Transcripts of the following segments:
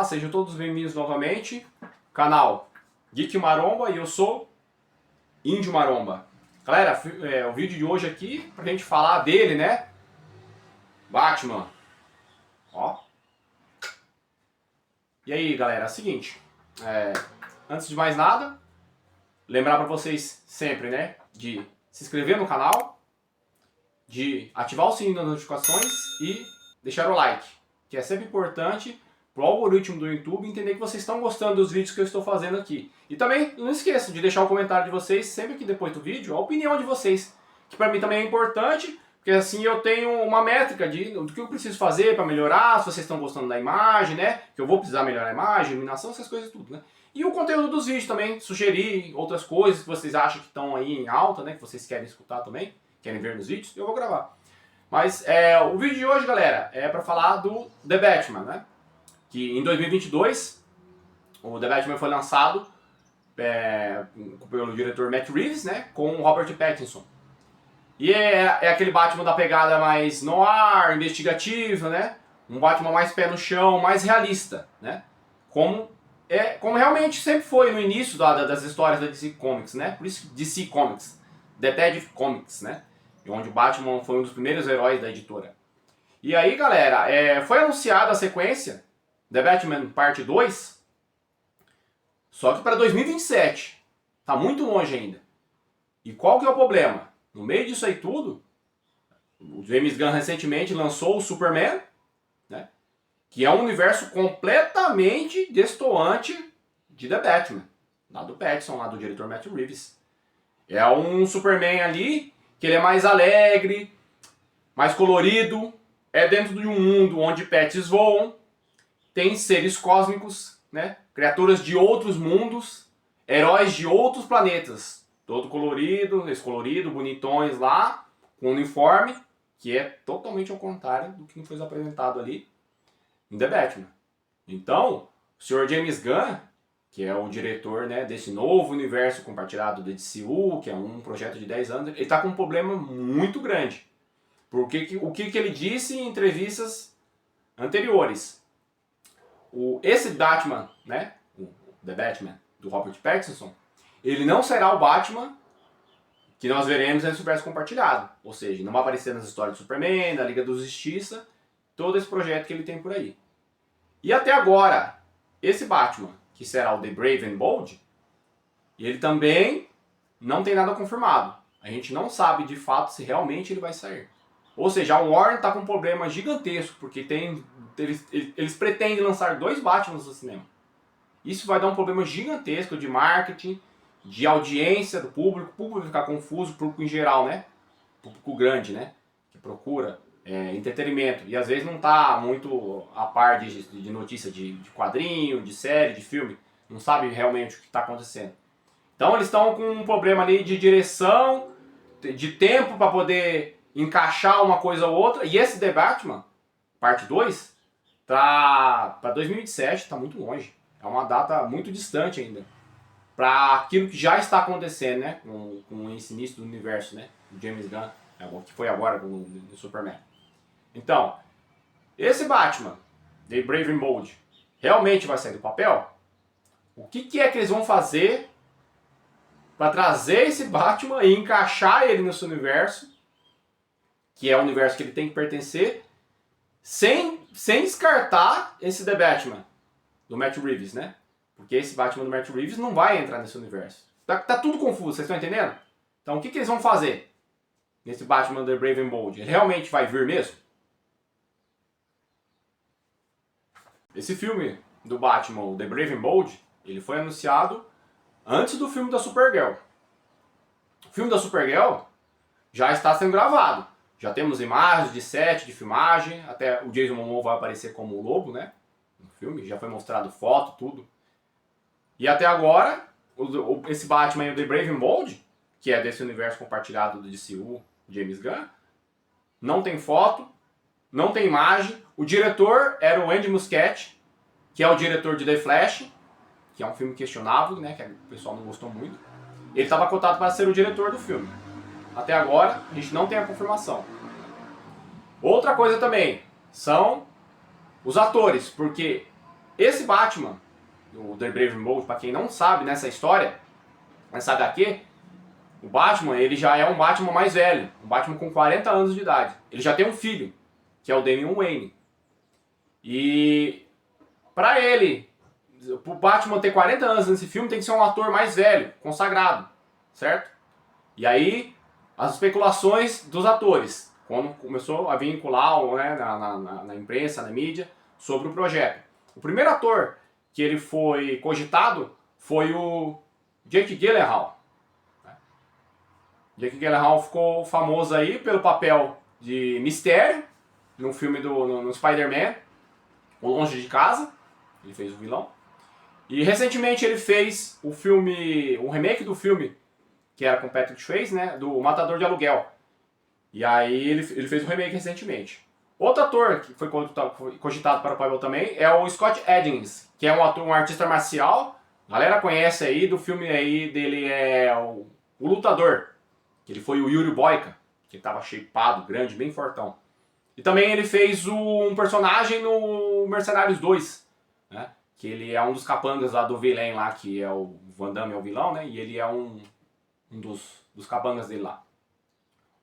Olá, sejam todos bem-vindos novamente. Canal Geek Maromba e eu sou Índio Maromba. Galera, o vídeo de hoje aqui pra gente falar dele, né? Batman. Ó. E aí, galera, é o seguinte. Antes de mais nada, lembrar pra vocês sempre, né? De se inscrever no canal, de ativar o sininho das notificações e deixar o like, que é sempre importante para o algoritmo do YouTube entender que vocês estão gostando dos vídeos que eu estou fazendo aqui. E também não esqueça de deixar o comentário de vocês sempre que depois do vídeo, a opinião de vocês, que para mim também é importante, porque assim eu tenho uma métrica do que eu preciso fazer para melhorar, se vocês estão gostando da imagem, né? Que eu vou precisar melhorar a imagem, iluminação, essas coisas tudo, né? E o conteúdo dos vídeos também, sugerir outras coisas que vocês acham que estão aí em alta, né? Que vocês querem escutar também, querem ver nos vídeos, eu vou gravar. Mas o vídeo de hoje, galera, é para falar do The Batman, né? Que em 2022, o The Batman foi lançado pelo diretor Matt Reeves, né? Com o Robert Pattinson. E é aquele Batman da pegada mais noir, investigativa, né? Um Batman mais pé no chão, mais realista, né? Como realmente sempre foi no início das histórias da DC Comics, né? Por isso DC Comics, Detective Comics, né? Onde o Batman foi um dos primeiros heróis da editora. E aí, galera, foi anunciada a sequência, The Batman Parte 2, só que para 2027. Tá muito longe ainda. E qual que é o problema? No meio disso aí tudo, o James Gunn recentemente lançou o Superman, né? Que é um universo completamente destoante de The Batman, lá do Pattinson, lá do diretor Matt Reeves. É um Superman ali que ele é mais alegre, mais colorido, é dentro de um mundo onde pets voam, tem seres cósmicos, né? Criaturas de outros mundos, heróis de outros planetas, todo colorido, descolorido, bonitões lá, com uniforme, que é totalmente ao contrário do que foi apresentado ali em The Batman. Então, o Sr. James Gunn, que é o diretor, né, desse novo universo compartilhado do DCU, que é um projeto de 10 anos, ele está com um problema muito grande. Porque o que ele disse em entrevistas anteriores? Esse Batman, né, o The Batman, do Robert Pattinson, ele não será o Batman que nós veremos nesse universo compartilhado. Ou seja, não vai aparecer nas histórias do Superman, da Liga da Justiça, todo esse projeto que ele tem por aí. E até agora, esse Batman, que será o The Brave and Bold, ele também não tem nada confirmado. A gente não sabe de fato se realmente ele vai sair. Ou seja, a Warner está com um problema gigantesco, porque eles pretendem lançar 2 Batmans no cinema. Isso vai dar um problema gigantesco de marketing, de audiência do público, o público vai ficar confuso, o público em geral, né? O público grande, né? Que procura entretenimento e às vezes não está muito a par de notícia de quadrinho, de série, de filme, não sabe realmente o que está acontecendo. Então eles estão com um problema ali de direção, de tempo para poder encaixar uma coisa ou outra. E esse The Batman, parte 2, tá para 2027, está muito longe. É uma data muito distante ainda. Para aquilo que já está acontecendo, né? Com esse início do universo, né? Do James Gunn, que foi agora no Superman. Então, esse Batman, The Brave and Bold, realmente vai sair do papel? O que é que eles vão fazer para trazer esse Batman e encaixar ele nesse universo, que é o universo que ele tem que pertencer, sem descartar esse The Batman, do Matt Reeves, né? Porque esse Batman do Matt Reeves não vai entrar nesse universo. Tá tudo confuso, vocês estão entendendo? Então o que eles vão fazer nesse Batman The Brave and Bold? Ele realmente vai vir mesmo? Esse filme do Batman, The Brave and Bold, ele foi anunciado antes do filme da Supergirl. O filme da Supergirl já está sendo gravado. Já temos imagens de set, de filmagem, até o Jason Momoa vai aparecer como o Lobo, né? No filme, já foi mostrado foto, tudo. E até agora, esse Batman e o The Brave and Bold, que é desse universo compartilhado do DCU, James Gunn, não tem foto, não tem imagem. O diretor era o Andy Muschietti, que é o diretor de The Flash, que é um filme questionável, né, que o pessoal não gostou muito. Ele estava cotado para ser o diretor do filme. Até agora, a gente não tem a confirmação. Outra coisa também são os atores, porque esse Batman, o The Brave and Bold, pra quem não sabe nessa história, nessa HQ, o Batman, ele já é um Batman mais velho, um Batman com 40 anos de idade. Ele já tem um filho, que é o Damian Wayne. E pra ele, pro Batman ter 40 anos nesse filme, tem que ser um ator mais velho, consagrado, certo? E aí, as especulações dos atores, quando começou a vincular, né, na imprensa, na mídia, sobre o projeto. O primeiro ator que ele foi cogitado foi o Jake Gyllenhaal. Jake Gyllenhaal ficou famoso aí pelo papel de Mistério no filme no Spider-Man, O Longe de Casa. Ele fez o vilão. E recentemente ele fez o remake do filme, que era com Patrick Swayze, né, do Matador de Aluguel. E aí ele fez o remake recentemente. Outro ator que foi cogitado para o papel também é o Scott Adkins, que é um artista marcial. A galera conhece aí, do filme aí dele é o Lutador, que ele foi o Yuri Boyka, que estava shapeado, grande, bem fortão. E também ele fez um personagem no Mercenários 2, né? Que ele é um dos capangas lá do vilão lá, que é o Van Damme, é o vilão, né? E ele é um dos capangas dele lá.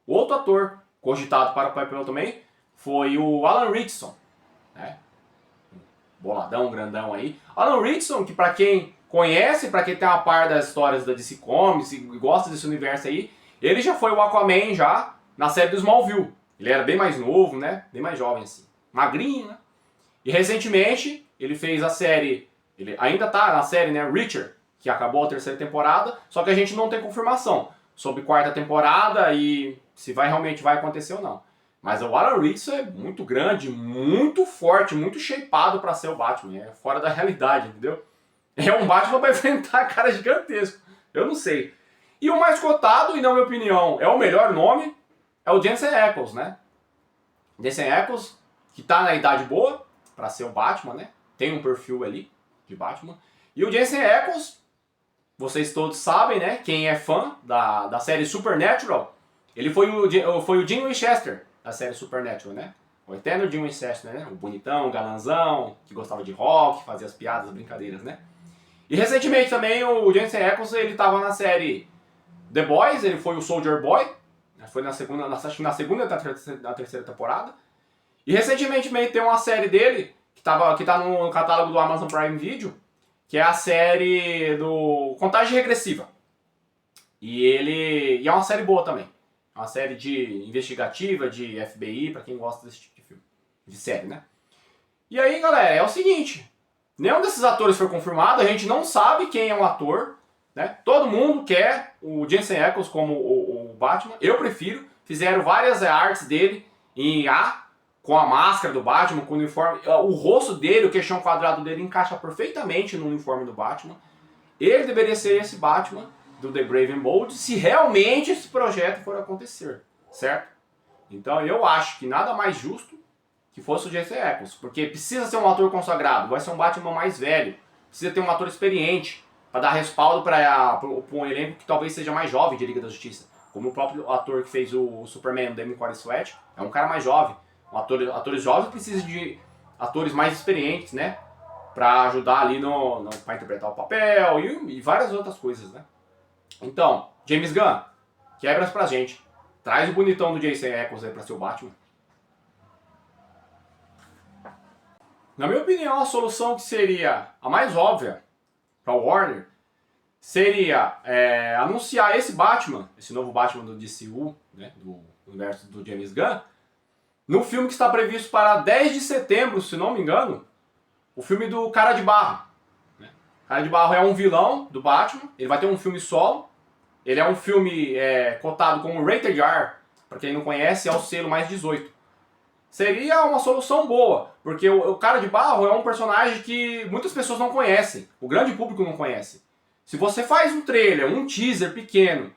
Outro ator cogitado para o papel também foi o Alan Ritchson, né? Boladão, grandão aí. Alan Ritchson, que para quem conhece, para quem tem uma par das histórias da DC Comics e gosta desse universo aí, ele já foi o Aquaman já na série do Smallville. Ele era bem mais novo, né? Bem mais jovem assim. Magrinho, né? E recentemente ele fez a série, ele ainda tá na série, né, Reacher, que acabou a terceira temporada, só que a gente não tem confirmação sobre quarta temporada e se realmente vai acontecer ou não. Mas o Alan Ritchson é muito grande, muito forte, muito shapeado para ser o Batman. É fora da realidade, entendeu? É um Batman para enfrentar cara gigantesco. Eu não sei. E o mais cotado, e na minha opinião é o melhor nome, é o Jensen Ackles, né? Jensen Ackles, que tá na idade boa para ser o Batman, né? Tem um perfil ali de Batman. E o Jensen Ackles, vocês todos sabem, né? Quem é fã da série Supernatural, ele foi o Jim Winchester da série Supernatural, né? O eterno Jim Winchester, né? O bonitão, o galanzão, que gostava de rock, fazia as piadas, as brincadeiras, né? E recentemente também o Jensen Ackles, ele tava na série The Boys, ele foi o Soldier Boy, foi acho que na segunda e na terceira temporada. E recentemente também tem uma série dele, que tá no catálogo do Amazon Prime Video, que é a série do Contagem Regressiva. E é uma série boa também. É uma série de investigativa, de FBI, pra quem gosta desse tipo de filme. De série, né? E aí, galera, é o seguinte. Nenhum desses atores foi confirmado, a gente não sabe quem é o ator, né? Todo mundo quer o Jensen Ackles como o Batman. Eu prefiro. Fizeram várias artes dele em IA, com a máscara do Batman, com o uniforme. O rosto dele, o queixão quadrado dele encaixa perfeitamente no uniforme do Batman. Ele deveria ser esse Batman do The Brave and Bold se realmente esse projeto for acontecer, certo? Então eu acho que nada mais justo que fosse o Jensen Ackles, porque precisa ser um ator consagrado, vai ser um Batman mais velho, precisa ter um ator experiente para dar respaldo para um elenco que talvez seja mais jovem de Liga da Justiça, como o próprio ator que fez o Superman, o Damien Sweat, é um cara mais jovem. Atores jovens precisam de atores mais experientes, né? Pra ajudar ali pra interpretar o papel e várias outras coisas, né? Então, James Gunn, quebras pra gente. Traz o bonitão do Jensen Ackles aí pra ser o Batman. Na minha opinião, a solução que seria a mais óbvia pra Warner seria anunciar esse Batman, esse novo Batman do DCU, né? Do universo do James Gunn, no filme que está previsto para 10 de setembro, se não me engano, o filme do Cara de Barro. Né? Cara de Barro é um vilão do Batman, ele vai ter um filme solo, ele é um filme cotado como Rated R, para quem não conhece, é o selo mais 18. Seria uma solução boa, porque o Cara de Barro é um personagem que muitas pessoas não conhecem, o grande público não conhece. Se você faz um trailer, um teaser pequeno,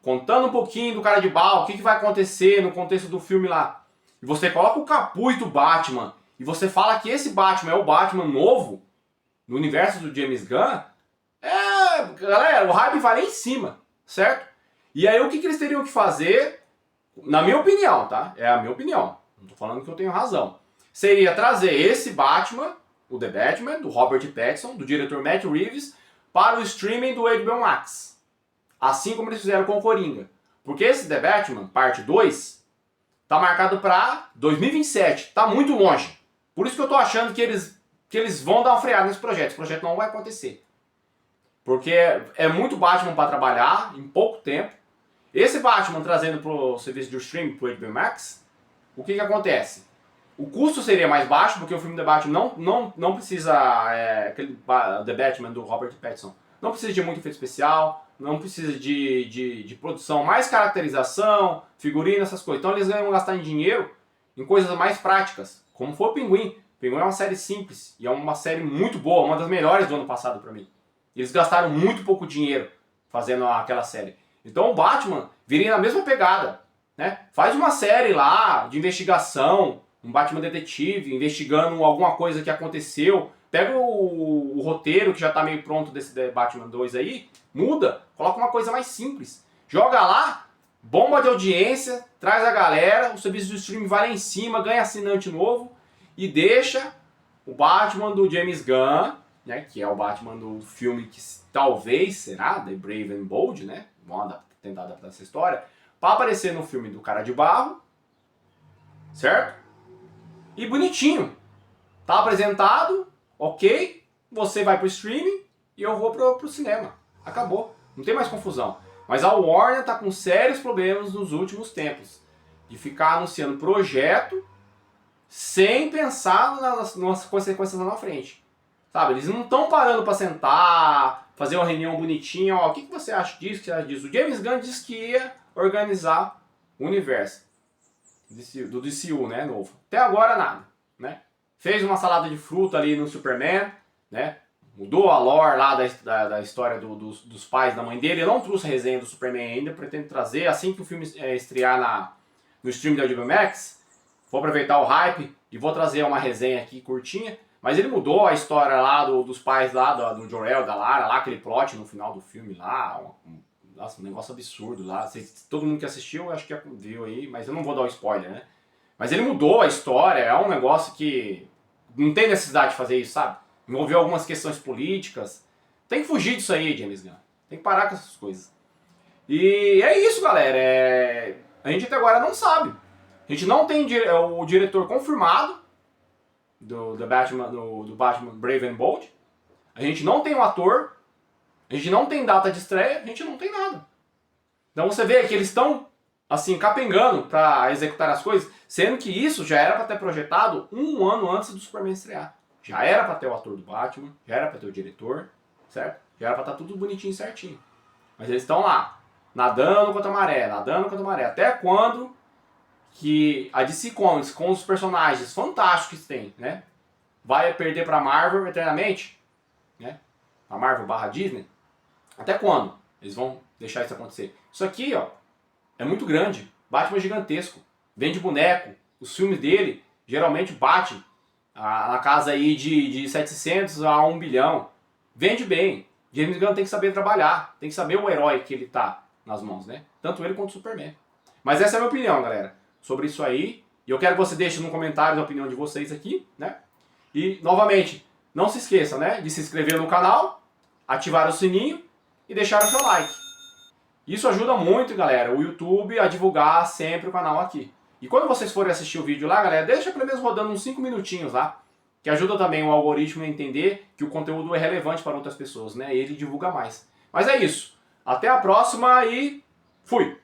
contando um pouquinho do Cara de Barro, o que vai acontecer no contexto do filme lá, e você coloca o capuz do Batman, e você fala que esse Batman é o Batman novo, no universo do James Gunn, galera, o hype vai lá em cima, certo? E aí o que eles teriam que fazer, na minha opinião, tá? É a minha opinião, não tô falando que eu tenho razão. Seria trazer esse Batman o The Batman, do Robert Pattinson, do diretor Matt Reeves, para o streaming do HBO Max. Assim como eles fizeram com o Coringa. Porque esse The Batman, parte 2, tá marcado para 2027. Tá muito longe. Por isso que eu tô achando que eles vão dar uma freada nesse projeto. Esse projeto não vai acontecer. Porque é muito Batman para trabalhar em pouco tempo. Esse Batman trazendo pro serviço de streaming, pro HBO Max, o que acontece? O custo seria mais baixo, porque o filme The Batman não precisa, aquele The Batman do Robert Pattinson, não precisa de muito efeito especial, não precisa de produção, mais caracterização, figurino, essas coisas. Então eles ganham gastar em dinheiro em coisas mais práticas, como foi o Pinguim. O Pinguim é uma série simples, e é uma série muito boa, uma das melhores do ano passado pra mim. Eles gastaram muito pouco dinheiro fazendo aquela série. Então o Batman viria na mesma pegada, né? Faz uma série lá de investigação, um Batman detetive, investigando alguma coisa que aconteceu. Pega o roteiro que já tá meio pronto desse Batman 2 aí, muda, coloca uma coisa mais simples. Joga lá, bomba de audiência, traz a galera, o serviço de streaming vai lá em cima, ganha assinante novo e deixa o Batman do James Gunn, né, que é o Batman do filme que talvez será The Brave and Bold, né? Vamos tentar adaptar essa história, para aparecer no filme do Cara de Barro, certo? E bonitinho. Tá apresentado, ok, você vai pro streaming e eu vou pro cinema. Acabou. Não tem mais confusão. Mas a Warner tá com sérios problemas nos últimos tempos. De ficar anunciando projeto sem pensar nas consequências lá na frente. Sabe, eles não estão parando para sentar, fazer uma reunião bonitinha, ó, o que você acha disso, o que você acha disso? O James Gunn disse que ia organizar o universo do DCU, né, novo. Até agora nada, né? Fez uma salada de fruta ali no Superman, né? Mudou a lore lá da história dos pais da mãe dele. Eu não trouxe a resenha do Superman ainda, pretendo trazer assim que o filme estrear no stream da HBO Max. Vou aproveitar o hype e vou trazer uma resenha aqui curtinha. Mas ele mudou a história lá dos pais lá, do Jor-El, da Lara, lá aquele plot no final do filme lá, nossa, um negócio absurdo lá. Todo mundo que assistiu, acho que viu aí, mas eu não vou dar o spoiler, né? Mas ele mudou a história, é um negócio que não tem necessidade de fazer isso, sabe? Envolveu algumas questões políticas. Tem que fugir disso aí, James Gunn. Tem que parar com essas coisas. E é isso, galera. A gente até agora não sabe. A gente não tem o diretor confirmado do Batman Brave and Bold. A gente não tem o ator. A gente não tem data de estreia. A gente não tem nada. Então você vê que eles estão assim capengando para executar as coisas, sendo que isso já era para ter projetado um ano antes do Superman estrear. Já era para ter o ator do Batman, já era para ter o diretor, certo? Já era para estar tudo bonitinho, certinho. Mas eles estão lá, nadando contra a maré, nadando contra a maré. Até quando que a DC Comics, com os personagens fantásticos que tem, né, vai perder para a Marvel eternamente, né? A Marvel barra Disney. Até quando eles vão deixar isso acontecer? Isso aqui, ó, é muito grande. Batman é gigantesco. Vende boneco. Os filmes dele geralmente batem na casa aí de 700 a 1 bilhão. Vende bem. James Gunn tem que saber trabalhar. Tem que saber o herói que ele tá nas mãos, né? Tanto ele quanto o Superman. Mas essa é a minha opinião, galera, sobre isso aí. E eu quero que você deixe no comentário a opinião de vocês aqui, né? E, novamente, não se esqueça, né, de se inscrever no canal, ativar o sininho e deixar o seu like. Isso ajuda muito, galera, o YouTube a divulgar sempre o canal aqui. E quando vocês forem assistir o vídeo lá, galera, deixa pelo menos rodando uns 5 minutinhos lá, que ajuda também o algoritmo a entender que o conteúdo é relevante para outras pessoas, né? E ele divulga mais. Mas é isso. Até a próxima e fui!